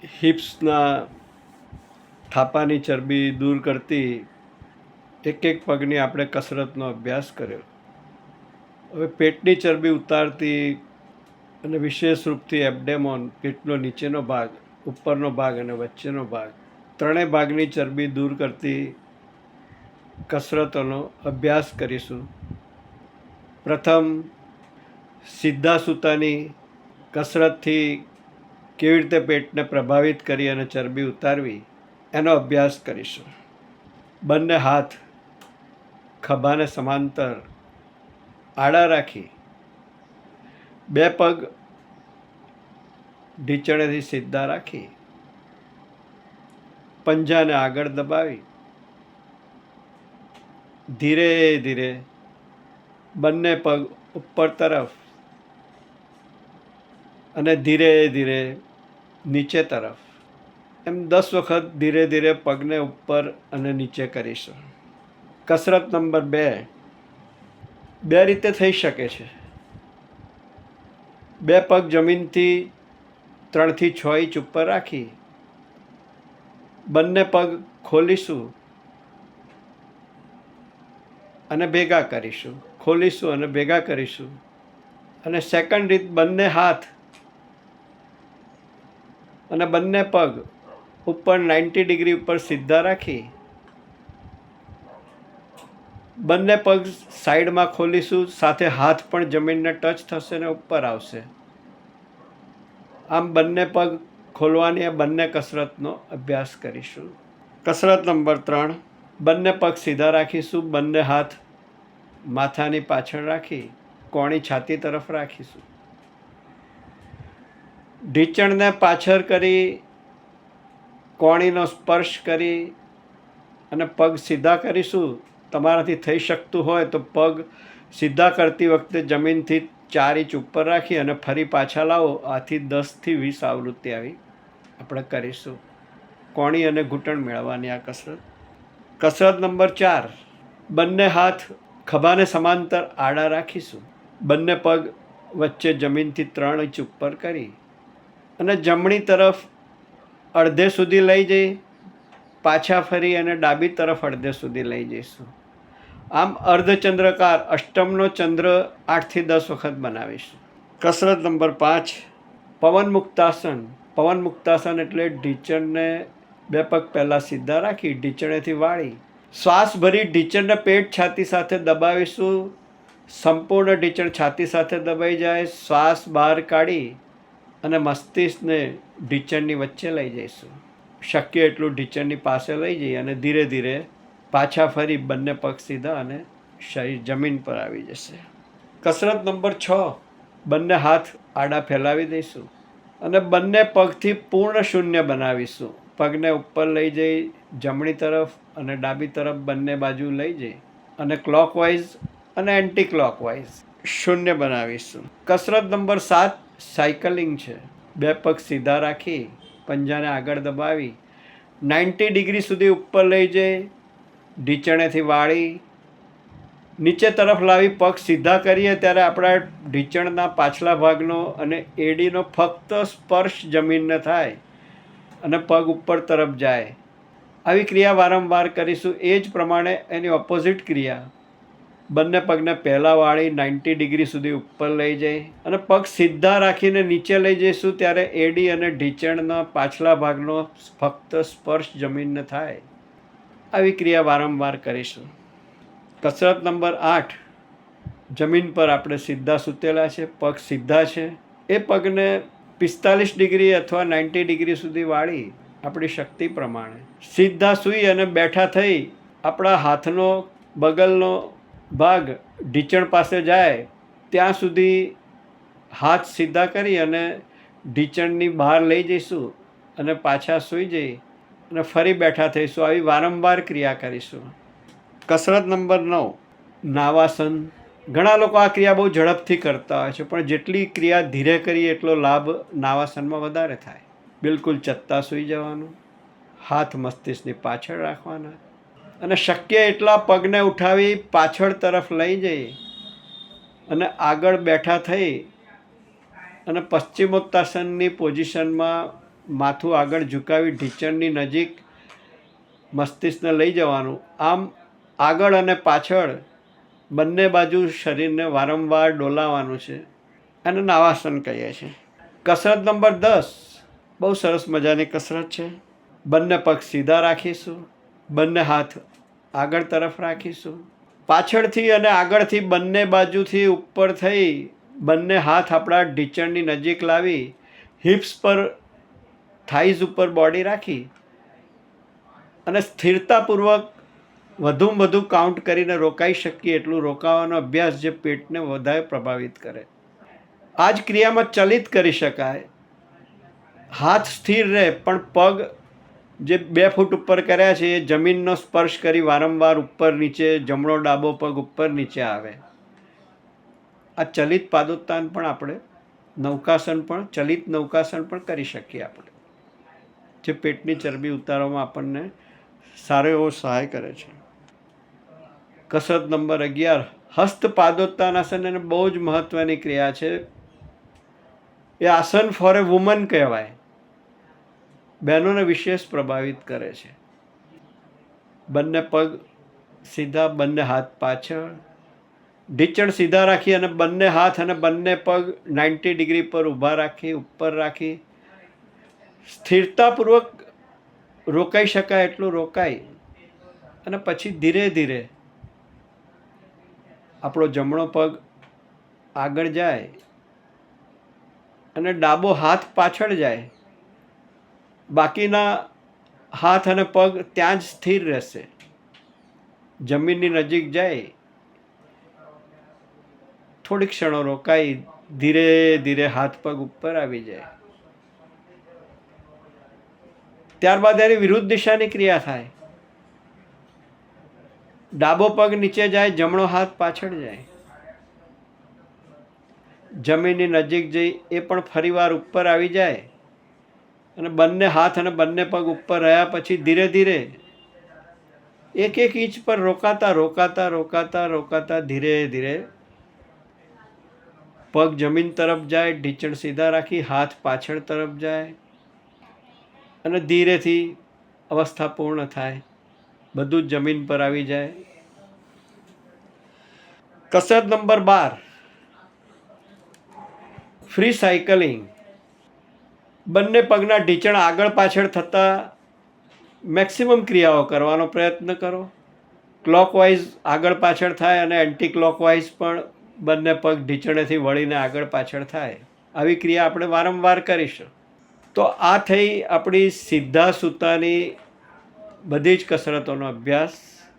હિપ્સના થાપાની ચરબી દૂર કરતી એક પગની આપણે કસરતનો અભ્યાસ કર્યો. હવે પેટની ચરબી ઉતારતી અને વિશેષ રૂપથી એબ્ડેમોન, પેટનો નીચેનો ભાગ, ઉપરનો ભાગ અને વચ્ચેનો ભાગ, ત્રણેય ભાગની ચરબી દૂર કરતી કસરતોનો અભ્યાસ કરીશું. પ્રથમ, સીધા સૂતાની કસરતથી કેવી રીતે પેટને પ્રભાવિત કરી અને ચરબી ઉતારવી એનો અભ્યાસ કરીશું. બંને હાથ ખભાને સમાંતર આડા રાખી, બે પગ ઢીંચણેથી સીધા રાખી, પંજાને આગળ દબાવી ધીરે ધીરે બંને પગ ઉપર તરફ અને ધીરે ધીરે નીચે તરફ, એમ 10 વખત ધીરે ધીરે પગને ઉપર અને નીચે કરીશું. કસરત નંબર 2 બે રીતે થઈ શકે છે. બે પગ જમીનથી 3 થી 6 ઇંચ ઉપર રાખી બંને પગ ખોલીશું અને ભેગા કરીશું, ખોલીશું અને ભેગા કરીશું. અને સેકન્ડ રીત, બંને હાથ અને બંને પગ ઉપર 90 ડિગ્રી ઉપર સીધા રાખી બંને પગ સાઈડમાં ખોલીશું, સાથે હાથ પણ જમીનને ટચ થશે ને ઉપર આવશે. આમ બંને પગ ખોલવાની આ બંને કસરતનો અભ્યાસ કરીશું. કસરત નંબર 3, બંને પગ સીધા રાખીશું, બંને હાથ માથાની પાછળ રાખી કોણી છાતી તરફ રાખીશું. ઢીંચણને પાછળ કરી કોણીનો સ્પર્શ કરી અને પગ સીધા કરીશું. તમારાથી થઈ શકતું હોય તો પગ સીધા કરતી વખતે જમીનથી 4 ઇંચ ઉપર રાખી અને ફરી પાછા લાવો. આથી 10 થી 20 આવૃત્તિ આવી આપણે કરીશું. કોણી અને ઘૂંટણ મેળવવાની આ કસરત. કસરત નંબર 4, બંને હાથ ખભાને સમાંતર આડા રાખીશું, બંને પગ વચ્ચે જમીનથી 3 ઇંચ ઉપર કરી અને જમણી તરફ અડધે સુધી લઈ જઈ પાછા ફરી અને ડાબી તરફ અડધે સુધી લઈ જઈશું. આમ અર્ધચંદ્રકાર, અષ્ટમનો ચંદ્ર 8 થી 10 વખત બનાવીશું. કસરત નંબર 5, પવન મુક્તાસન. પવન મુક્તાસન એટલે ઢીંચણને બે પગ પહેલાં સીધા રાખી ઢીંચણેથી વાળી શ્વાસ ભરી ઢીંચણને પેટ છાતી સાથે દબાવીશું. સંપૂર્ણ ઢીંચણ છાતી સાથે દબાઈ જાય, શ્વાસ બહાર કાઢી અને મસ્તિષ્કને ઢીંચણની વચ્ચે લઈ જઈશું. શક્ય એટલું ઢીંચણની પાસે લઈ જઈ અને ધીરે ધીરે પાછા ફરી બંને પગ સીધા અને શરીર જમીન પર આવી જશે. કસરત નંબર 6, બંને હાથ આડા ફેલાવી દઈશું અને બંને પગથી પૂર્ણ શૂન્ય બનાવીશું. પગને ઉપર લઈ જઈ જમણી તરફ અને ડાબી તરફ બંને બાજુ લઈ જઈ અને ક્લોકવાઇઝ અને એન્ટી ક્લોકવાઇઝ શૂન્ય બનાવીશું. કસરત નંબર 7 સાયકલિંગ છે. બે પગ સીધા રાખી પંજાને આગળ દબાવી 90 ડિગ્રી સુધી ઉપર લઈ જઈ ઢીંચણેથી વાળી નીચે તરફ લાવી પગ સીધા કરીએ ત્યારે આપણા ઢીંચણના પાછલા ભાગનો અને એડીનો ફક્ત સ્પર્શ જમીનને થાય અને પગ ઉપર તરફ જાય. આવી ક્રિયા વારંવાર કરીશું. એ જ પ્રમાણે એની ઓપોઝિટ ક્રિયા, બંને પગને પહેલાં વાળી 90 ડિગ્રી સુધી ઉપર લઈ જઈ અને પગ સીધા રાખીને નીચે લઈ જઈશું ત્યારે એડી અને ઢીંચણના પાછલા ભાગનો ફક્ત સ્પર્શ જમીનને થાય. આવી ક્રિયા વારંવાર કરીશું. કસરત નંબર 8, જમીન પર આપણે સીધા સૂતેલા છે, પગ સીધા છે, એ પગને 45 ડિગ્રી અથવા 90 ડિગ્રી સુધી વાળી આપણી શક્તિ પ્રમાણે સીધા સૂઈ અને બેઠા થઈ આપણા હાથનો બગલનો ભાગ ઢીંચણ પાસે જાય ત્યાં સુધી હાથ સીધા કરી અને ઢીંચણની બહાર લઈ જઈશું અને પાછા સૂઈ જઈ અને ફરી બેઠા થઈશું. આવી વારંવાર ક્રિયા કરીશું. કસરત નંબર 9, નાવાસન. ઘણા લોકો આ ક્રિયા બહુ ઝડપથી કરતા હોય છે, પણ જેટલી ક્રિયા ધીરે કરીએ એટલો લાભ નાવાસનમાં વધારે થાય. બિલકુલ ચત્તા સૂઈ જવાનું, હાથ મસ્તિષ્કની પાછળ રાખવાના અને શક્ય એટલા પગને ઉઠાવી પાછળ તરફ લઈ જઈ અને આગળ બેઠા થઈ અને પશ્ચિમોત્તાસનની પોઝિશનમાં માથું આગળ ઝુકાવી ઢીંચણની નજીક મસ્તિષ્કને લઈ જવાનું. આમ આગળ અને પાછળ બંને બાજુ શરીરને વારંવાર ડોલાવવાનું છે. અને નાવાસન કહીએ છીએ. કસરત નંબર 10 બહુ સરસ મજાની કસરત છે. બંને પગ સીધા રાખીશું, બંને હાથ આગળ તરફ રાખીશું, પાછળથી અને આગળથી બંને બાજુથી ઉપર થઈ બંને હાથ આપણા ઢીંચણની નજીક લાવી હિપ્સ પર, થાઈઝ ઉપર બોડી રાખી અને સ્થિરતાપૂર્વક વધુમાં વધુ કાઉન્ટ કરીને રોકાઈ શકીએ એટલું રોકાવાનો અભ્યાસ, જે પેટને વધારે પ્રભાવિત કરે. આ જ ક્રિયામાં ચલિત કરી શકાય. હાથ સ્થિર રહે પણ પગ જે 2 ફૂટ ઉપર કર્યા છે એ જમીનનો સ્પર્શ કરી વારંવાર ઉપર નીચે, જમણો ડાબો પગ ઉપર નીચે આવે. આ ચલિત પાદોત્તાન પણ આપણે નૌકાસન પણ, ચલિત નૌકાસન પણ કરી શકીએ આપણે, જે પેટની ચરબી ઉતારવામાં આપણને સારો એવો સહાય કરે છે. કસરત નંબર 11 હસ્ત પાદોત્તાનાસન, એને બહુ જ મહત્વની ક્રિયા છે. એ આસન ફોર એ વુમન કહેવાય. બહેનોને વિશેષ પ્રભાવિત કરે છે. બંને પગ સીધા, બંને હાથ પાછળ, ઢીંચણ સીધા રાખી અને બંને હાથ અને બંને પગ 90 ડિગ્રી પર ઊભા રાખી, ઉપર રાખી સ્થિરતાપૂર્વક રોકાઈ શકાય એટલું રોકાઈ અને પછી ધીરે ધીરે આપણો જમણો પગ આગળ જાય અને ડાબો હાથ પાછળ જાય. બાકીના હાથ અને પગ ત્યાં જ સ્થિર રહેશે. જમીનની નજીક જાય, થોડીક ક્ષણો રોકાઈ ધીરે ધીરે હાથ પગ ઉપર આવી જાય. ત્યારબાદ એની વિરુદ્ધ દિશાની ક્રિયા થાય. ડાબો પગ નીચે જાય, જમણો હાથ પાછળ જાય. જમીનની નજીક જઈ એ પણ ફરીવાર ઉપર આવી જાય અને બંને હાથ અને બંને પગ ઉપર રહ્યા પછી ધીરે ધીરે 1 ઇંચ પર રોકાતા રોકાતા રોકાતા રોકાતા ધીરે ધીરે પગ જમીન તરફ જાય, ઢીંચણ સીધા રાખી હાથ પાછળ તરફ જાય અને ધીરેથી અવસ્થા પૂર્ણ થાય, બધું જ જમીન પર આવી જાય. કસરત નંબર 12 ફ્રી સાયકલિંગ. બંને પગના ઢીંચણ આગળ પાછળ થતાં મેક્સિમમ ક્રિયાઓ કરવાનો પ્રયત્ન કરો. ક્લોકવાઇઝ આગળ પાછળ થાય અને એન્ટી ક્લોકવાઇઝ પણ બંને પગ ઢીંચણેથી વળીને આગળ પાછળ થાય. આવી ક્રિયા આપણે વારંવાર કરીશું. તો આ થઈ આપણી સીધા સૂતાની બધી જ કસરતોનો અભ્યાસ.